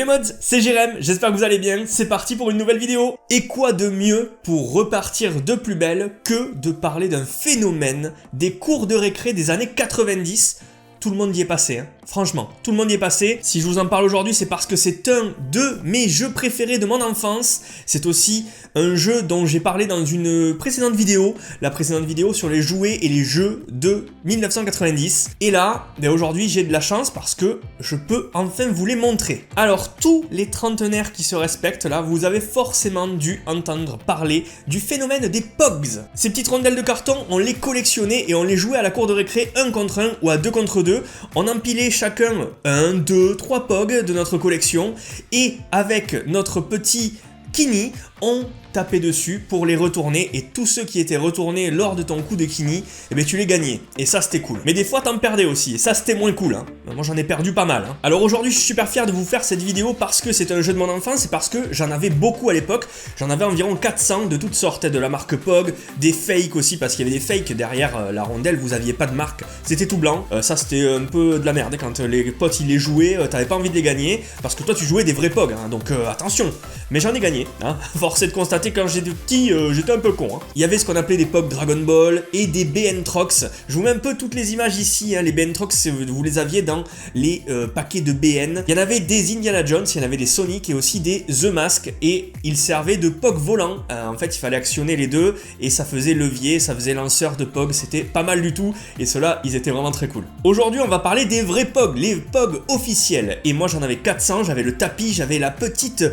les mods, c'est Jérém, j'espère que vous allez bien, c'est parti pour une nouvelle vidéo. Et quoi de mieux pour repartir de plus belle que de parler d'un phénomène des cours de récré des années 90. Tout le monde y est passé, hein. Franchement, tout le monde y est passé. Si je vous en parle aujourd'hui, c'est parce que c'est un de mes jeux préférés de mon enfance. C'est aussi un jeu dont j'ai parlé dans une précédente vidéo, la précédente vidéo sur les jouets et les jeux de 1990. Et là, aujourd'hui, j'ai de la chance parce que je peux enfin vous les montrer. Alors, tous les trentenaires qui se respectent là, vous avez forcément dû entendre parler du phénomène des Pogs. Ces petites rondelles de carton, on les collectionnait et on les jouait à la cour de récré 1 contre 1 ou à 2 contre 2. On empilait chacun 1, 2, 3 Pogs de notre collection et avec notre petit Kini, on tapait dessus pour les retourner et tous ceux qui étaient retournés lors de ton coup de Kini, eh ben tu les gagnais et ça c'était cool. Mais des fois t'en perdais aussi et ça c'était moins cool, hein. Moi j'en ai perdu pas mal, hein. Alors aujourd'hui je suis super fier de vous faire cette vidéo parce que c'est un jeu de mon enfance et parce que j'en avais beaucoup à l'époque. J'en avais environ 400 de toutes sortes, de la marque Pog, des fakes aussi parce qu'il y avait des fakes derrière la rondelle, vous aviez pas de marque, c'était tout blanc. Ça c'était un peu de la merde quand les potes ils les jouaient, t'avais pas envie de les gagner parce que toi tu jouais des vrais Pog, hein. Donc attention. Mais j'en ai gagné, hein. Force est de constater quand j'étais petit, j'étais un peu con, hein. Il y avait ce qu'on appelait des Pog Dragon Ball et des BN Trox. Je vous mets un peu toutes les images ici, hein. Les BN Trox, vous les aviez dans les paquets de BN. Il y en avait des Indiana Jones, il y en avait des Sonic et aussi des The Mask et ils servaient de Pog volants. En fait, il fallait actionner les deux et ça faisait levier, ça faisait lanceur de Pog. C'était pas mal du tout et ceux-là, ils étaient vraiment très cool. Aujourd'hui, on va parler des vrais Pog, les Pog officiels. Et moi, j'en avais 400, j'avais le tapis, j'avais la petite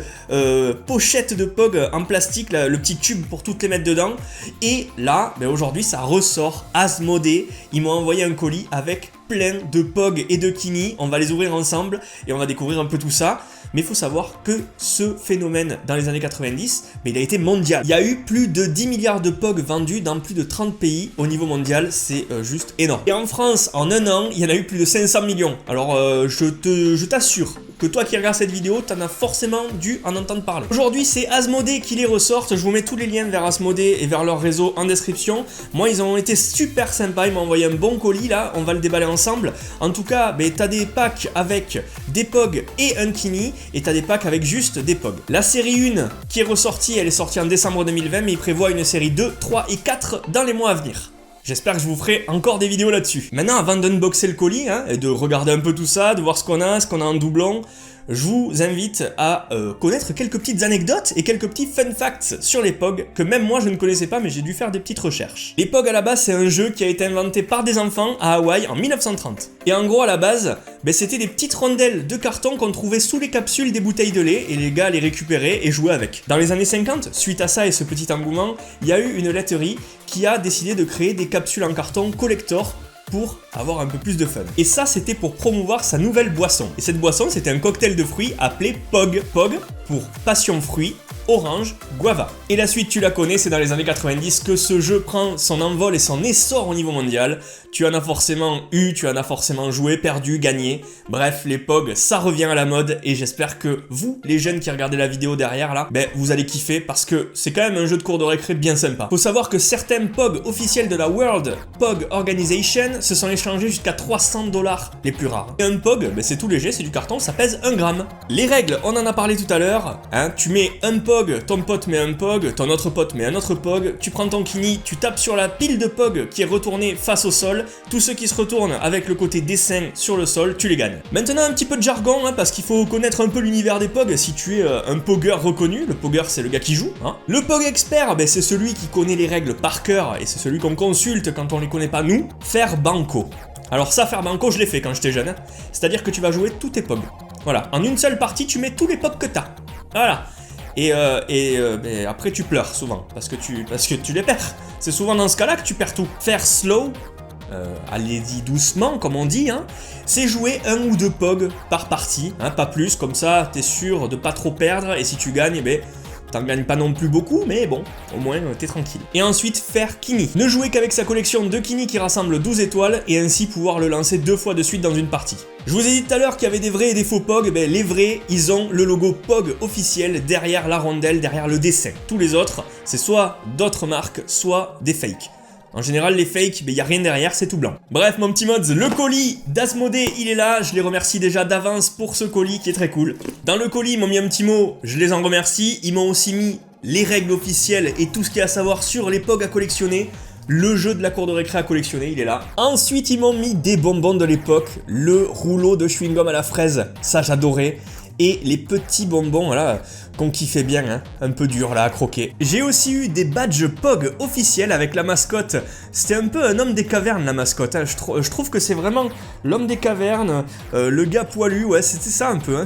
pochette de Pog en plastique, le petit tube pour toutes les mettre dedans. Et là, aujourd'hui, ça ressort. Asmodée, ils m'ont envoyé un colis avec plein de Pog et de Kini. On va les ouvrir ensemble et on va découvrir un peu tout ça. Mais il faut savoir que ce phénomène, dans les années 90, il a été mondial. Il y a eu plus de 10 milliards de Pog vendus dans plus de 30 pays au niveau mondial. C'est juste énorme. Et en France, en un an, il y en a eu plus de 500 millions. Alors, je t'assure que toi qui regardes cette vidéo, t'en as forcément dû en entendre parler. Aujourd'hui, c'est Asmodée qui les ressortent. Je vous mets tous les liens vers Asmodée et vers leur réseau en description. Moi, ils ont été super sympas. Ils m'ont envoyé un bon colis, là. On va le déballer ensemble. En tout cas, t'as des packs avec des Pog et un Kini. Et t'as des packs avec juste des Pog. La série 1 qui est ressortie, elle est sortie en décembre 2020, mais ils prévoient une série 2, 3 et 4 dans les mois à venir. J'espère que je vous ferai encore des vidéos là-dessus. Maintenant, avant d'unboxer le colis, hein, et de regarder un peu tout ça, de voir ce qu'on a en doublon, je vous invite à connaître quelques petites anecdotes et quelques petits fun facts sur les Pog que même moi je ne connaissais pas, mais j'ai dû faire des petites recherches. Les Pog à la base, c'est un jeu qui a été inventé par des enfants à Hawaï en 1930. Et en gros à la base, c'était des petites rondelles de carton qu'on trouvait sous les capsules des bouteilles de lait et les gars les récupéraient et jouaient avec. Dans les années 50, suite à ça et ce petit engouement, il y a eu une laiterie qui a décidé de créer des capsules en carton collector pour avoir un peu plus de fun. Et ça, c'était pour promouvoir sa nouvelle boisson. Et cette boisson, c'était un cocktail de fruits appelé Pog. Pog pour passion fruit, orange, guava. Et la suite, tu la connais, c'est dans les années 90 que ce jeu prend son envol et son essor au niveau mondial. Tu en as forcément eu, tu en as forcément joué, perdu, gagné. Bref, les Pog, ça revient à la mode et j'espère que vous, les jeunes qui regardez la vidéo derrière là, vous allez kiffer parce que c'est quand même un jeu de cours de récré bien sympa. Faut savoir que certains Pog officiels de la World Pog Organization se sont échangés jusqu'à 300 $ les plus rares. Et un Pog, c'est tout léger, c'est du carton, ça pèse 1 gramme. Les règles, on en a parlé tout à l'heure, hein, tu mets un Pog, ton pote met un Pog, ton autre pote met un autre Pog, tu prends ton Kini, tu tapes sur la pile de Pog qui est retournée face au sol, tous ceux qui se retournent avec le côté dessin sur le sol, tu les gagnes. Maintenant un petit peu de jargon, hein, parce qu'il faut connaître un peu l'univers des Pog si tu es un Pogger reconnu. Le Pogger c'est le gars qui joue, hein. Le Pog expert, c'est celui qui connaît les règles par cœur et c'est celui qu'on consulte quand on les connaît pas nous. Faire banco. Alors ça, faire banco, je l'ai fait quand j'étais jeune, hein. C'est-à-dire que tu vas jouer tous tes Pog. Voilà, en une seule partie, tu mets tous les Pog que t'as. Voilà. Et après tu pleures souvent parce que tu les perds. C'est souvent dans ce cas-là que tu perds tout. Faire slow, allez-y doucement comme on dit, hein, c'est jouer 1 ou 2 Pog par partie, hein, pas plus, comme ça t'es sûr de pas trop perdre et si tu gagnes, t'en gagnes pas non plus beaucoup, mais bon, au moins t'es tranquille. Et ensuite, faire Kini. Ne jouer qu'avec sa collection de Kini qui rassemble 12 étoiles et ainsi pouvoir le lancer 2 fois de suite dans une partie. Je vous ai dit tout à l'heure qu'il y avait des vrais et des faux Pog, les vrais, ils ont le logo Pog officiel derrière la rondelle, derrière le dessin. Tous les autres, c'est soit d'autres marques, soit des fakes. En général, les fakes, il n'y a rien derrière, c'est tout blanc. Bref, mon petit mods, le colis d'Asmodée, il est là. Je les remercie déjà d'avance pour ce colis qui est très cool. Dans le colis, ils m'ont mis un petit mot, je les en remercie. Ils m'ont aussi mis les règles officielles et tout ce qu'il y a à savoir sur les POG à collectionner. Le jeu de la cour de récré à collectionner, il est là. Ensuite, ils m'ont mis des bonbons de l'époque. Le rouleau de chewing-gum à la fraise, ça j'adorais. Et les petits bonbons, voilà, qu'on kiffait bien, hein, un peu dur là à croquer. J'ai aussi eu des badges POG officiels avec la mascotte. C'était un peu un homme des cavernes la mascotte, hein. Je trouve que c'est vraiment l'homme des cavernes, le gars poilu, ouais c'était ça un peu, hein.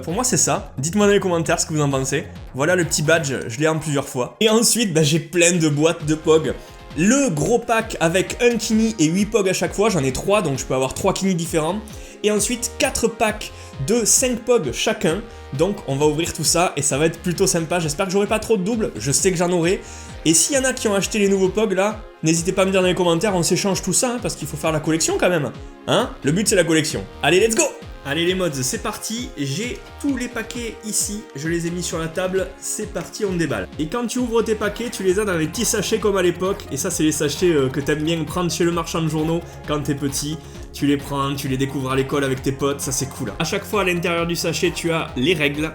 Pour moi c'est ça. Dites-moi dans les commentaires ce que vous en pensez. Voilà le petit badge, je l'ai en plusieurs fois. Et ensuite, bah, j'ai plein de boîtes de POG. Le gros pack avec un kini et 8 POG à chaque fois, j'en ai 3 donc je peux avoir 3 kini différents. Et ensuite 4 packs de 5 POG chacun. Donc on va ouvrir tout ça et ça va être plutôt sympa. J'espère que j'aurai pas trop de doubles, je sais que j'en aurai. Et s'il y en a qui ont acheté les nouveaux POG là, n'hésitez pas à me dire dans les commentaires, on s'échange tout ça, hein, parce qu'il faut faire la collection quand même. Hein? Le but c'est la collection. Allez, let's go! Allez les mods, c'est parti, j'ai tous les paquets ici, je les ai mis sur la table, c'est parti, on déballe. Et quand tu ouvres tes paquets, tu les as dans des petits sachets comme à l'époque, et ça c'est les sachets que t'aimes bien prendre chez le marchand de journaux quand t'es petit. Tu les prends, tu les découvres à l'école avec tes potes, ça c'est cool. À chaque fois à l'intérieur du sachet, tu as les règles,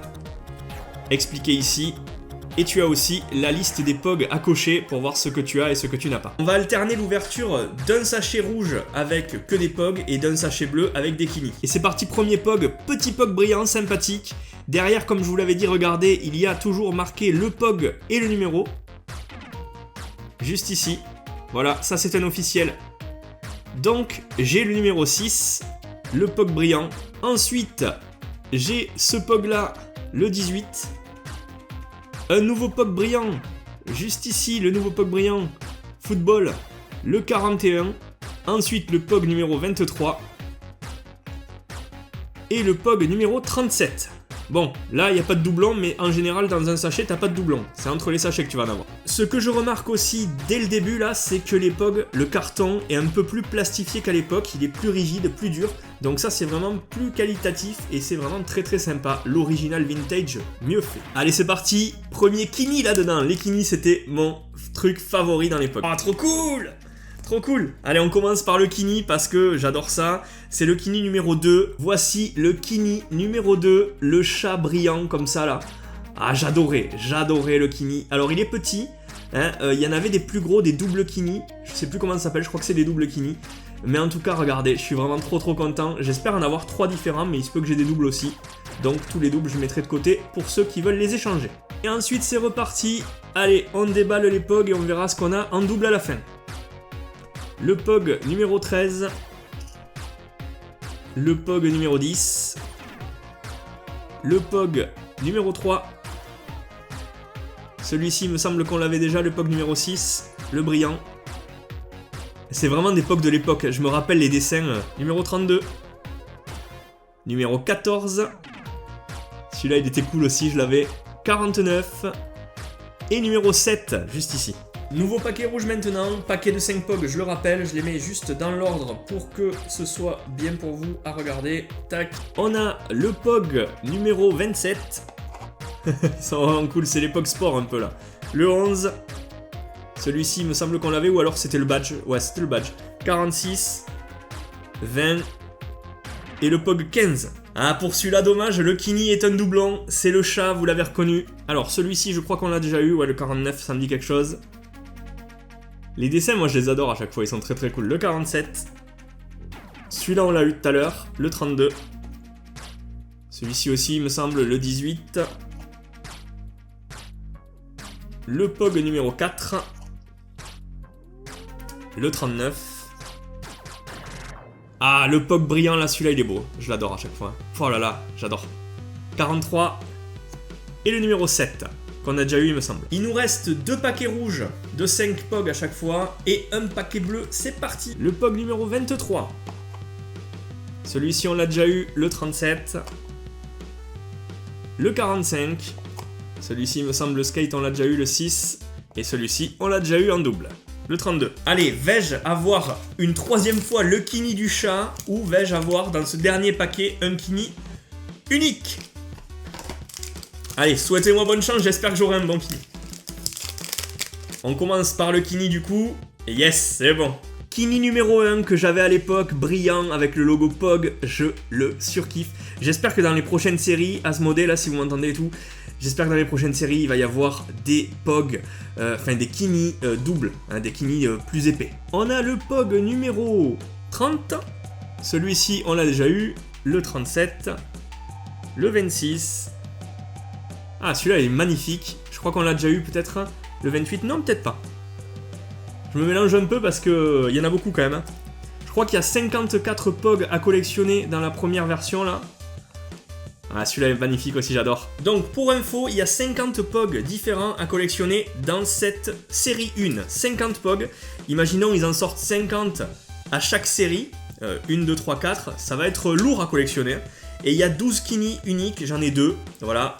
expliquées ici. Et tu as aussi la liste des POG à cocher pour voir ce que tu as et ce que tu n'as pas. On va alterner l'ouverture d'un sachet rouge avec que des POG et d'un sachet bleu avec des kini. Et c'est parti, premier POG, petit POG brillant, sympathique. Derrière, comme je vous l'avais dit, regardez, il y a toujours marqué le POG et le numéro. Juste ici. Voilà, ça c'est un officiel. Donc, j'ai le numéro 6, le POG brillant. Ensuite, j'ai ce POG là, le 18. Un nouveau POG brillant, juste ici, le nouveau POG brillant, football, le 41, ensuite le POG numéro 23, et le POG numéro 37. Bon, là, il n'y a pas de doublon, mais en général, dans un sachet, t'as pas de doublon. C'est entre les sachets que tu vas en avoir. Ce que je remarque aussi dès le début, là, c'est que les POG, le carton est un peu plus plastifié qu'à l'époque. Il est plus rigide, plus dur. Donc ça, c'est vraiment plus qualitatif et c'est vraiment très très sympa. L'original vintage, mieux fait. Allez, c'est parti. Premier kini là-dedans. Les kini, c'était mon truc favori dans l'époque. Ah, trop cool! Trop cool. Allez, on commence par le kini parce que j'adore ça. C'est le kini numéro 2. Voici le kini numéro 2. Le chat brillant comme ça là. Ah, j'adorais le kini. Alors, il est petit. Hein, y en avait des plus gros, des doubles kini. Je sais plus comment ça s'appelle, je crois que c'est des doubles kini. Mais en tout cas, regardez, je suis vraiment trop content. J'espère en avoir 3 différents, mais il se peut que j'ai des doubles aussi. Donc, tous les doubles, je mettrai de côté pour ceux qui veulent les échanger. Et ensuite, c'est reparti. Allez, on déballe les POG et on verra ce qu'on a en double à la fin. Le POG numéro 13, le POG numéro 10, le POG numéro 3, celui-ci me semble qu'on l'avait déjà, le POG numéro 6, le brillant. C'est vraiment des POG de l'époque, je me rappelle les dessins, numéro 32, numéro 14, celui-là il était cool aussi, je l'avais, 49, et numéro 7, juste ici. Nouveau paquet rouge maintenant, paquet de 5 POG, je le rappelle, je les mets juste dans l'ordre pour que ce soit bien pour vous à regarder. Tac. On a le POG numéro 27. Ils sont vraiment cool, c'est les POG sport un peu là. Le 11. Celui-ci, il me semble qu'on l'avait, ou alors c'était le badge. Ouais, c'était le badge. 46. 20. Et le POG 15. Ah, pour celui-là, dommage, le kini est un doublon. C'est le chat, vous l'avez reconnu. Alors, celui-ci, je crois qu'on l'a déjà eu. Ouais, le 49, ça me dit quelque chose. Les dessins, moi je les adore à chaque fois, ils sont très cool. Le 47. Celui-là, on l'a eu tout à l'heure. Le 32. Celui-ci aussi, il me semble, le 18. Le POG numéro 4. Le 39. Ah, le POG brillant, là, celui-là, il est beau. Je l'adore à chaque fois. Oh là là, j'adore. 43. Et le numéro 7. Qu'on a déjà eu, il me semble. Il nous reste 2 paquets rouges de 5 POG à chaque fois et un paquet bleu, c'est parti. Le POG numéro 23. Celui-ci, on l'a déjà eu, le 37. Le 45. Celui-ci, il me semble, le skate, on l'a déjà eu, le 6. Et celui-ci, on l'a déjà eu en double. Le 32. Allez, vais-je avoir une 3e fois le kini du chat ou vais-je avoir dans ce dernier paquet un kini unique? Allez, souhaitez-moi bonne chance, j'espère que j'aurai un bon kini. On commence par le kini du coup. Et yes, c'est bon. Kini numéro 1 que j'avais à l'époque, brillant avec le logo POG, je le surkiffe. J'espère que dans les prochaines séries, Asmodée, là si vous m'entendez et tout, j'espère que dans les prochaines séries, il va y avoir des POG, des Kini doubles, hein, des Kini plus épais. On a le POG numéro 30, celui-ci on l'a déjà eu, le 37, le 26, ah celui-là il est magnifique, je crois qu'on l'a déjà eu peut-être, le 28, non peut-être pas. Je me mélange un peu parce que il y en a beaucoup quand même. Hein. Je crois qu'il y a 54 POG à collectionner dans la première version là. Ah celui-là est magnifique aussi, j'adore. Donc pour info, il y a 50 POG différents à collectionner dans cette série 1. 50 POG. Imaginons ils en sortent 50 à chaque série. 1, 2, 3, 4. Ça va être lourd à collectionner. Et il y a 12 Kini uniques, j'en ai 2. Voilà.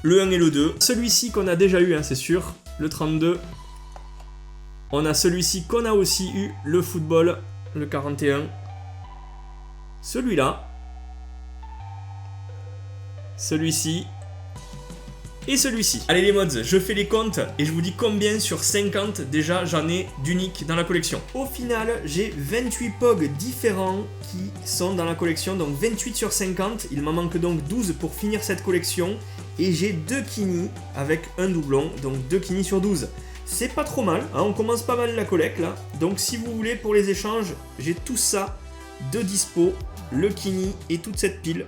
Le 1 et le 2. Celui-ci qu'on a déjà eu, hein, c'est sûr. Le 32. On a celui-ci qu'on a aussi eu, le football, le 41. Celui-là. Celui-ci. Et celui-ci. Allez les mods, je fais les comptes et je vous dis combien sur 50 déjà j'en ai d'uniques dans la collection. Au final, j'ai 28 POG différents qui sont dans la collection, donc 28 sur 50. Il m'en manque donc 12 pour finir cette collection. Et j'ai 2 Kini avec un doublon, donc 2 Kini sur 12. C'est pas trop mal, hein, on commence pas mal la collecte là. Donc si vous voulez pour les échanges, j'ai tout ça de dispo, le Kini et toute cette pile.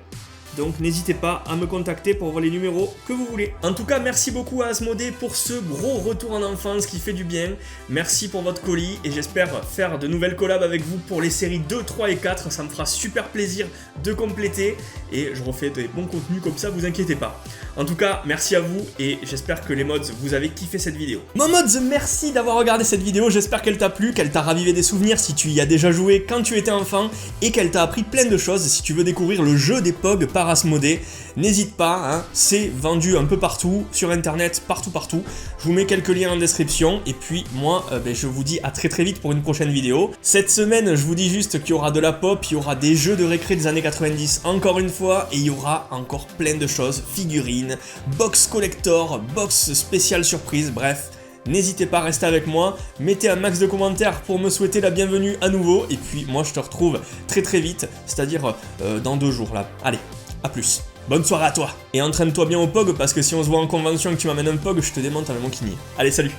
Donc n'hésitez pas à me contacter pour voir les numéros que vous voulez. En tout cas, merci beaucoup à Asmodée pour ce gros retour en enfance qui fait du bien. Merci pour votre colis et j'espère faire de nouvelles collabs avec vous pour les séries 2, 3 et 4. Ça me fera super plaisir de compléter et je refais des bons contenus comme ça, vous inquiétez pas. En tout cas, merci à vous et j'espère que les mods, vous avez kiffé cette vidéo. Mon mods, merci d'avoir regardé cette vidéo. J'espère qu'elle t'a plu, qu'elle t'a ravivé des souvenirs si tu y as déjà joué quand tu étais enfant et qu'elle t'a appris plein de choses si tu veux découvrir le jeu des POG par Asmodée. N'hésite pas, hein, c'est vendu un peu partout, sur internet, partout. Je vous mets quelques liens en description et puis moi, je vous dis à très vite pour une prochaine vidéo. Cette semaine, je vous dis juste qu'il y aura de la pop, il y aura des jeux de récré des années 90 encore une fois et il y aura encore plein de choses, figurines, box collector, box spéciale surprise, bref. N'hésitez pas à rester avec moi, mettez un max de commentaires pour me souhaiter la bienvenue à nouveau et puis moi je te retrouve très vite, c'est-à-dire dans 2 jours là. Allez, à plus. Bonne soirée à toi. Et entraîne-toi bien au POG parce que si on se voit en convention et que tu m'amènes un POG, je te démonte avec mon Kini. Allez, salut.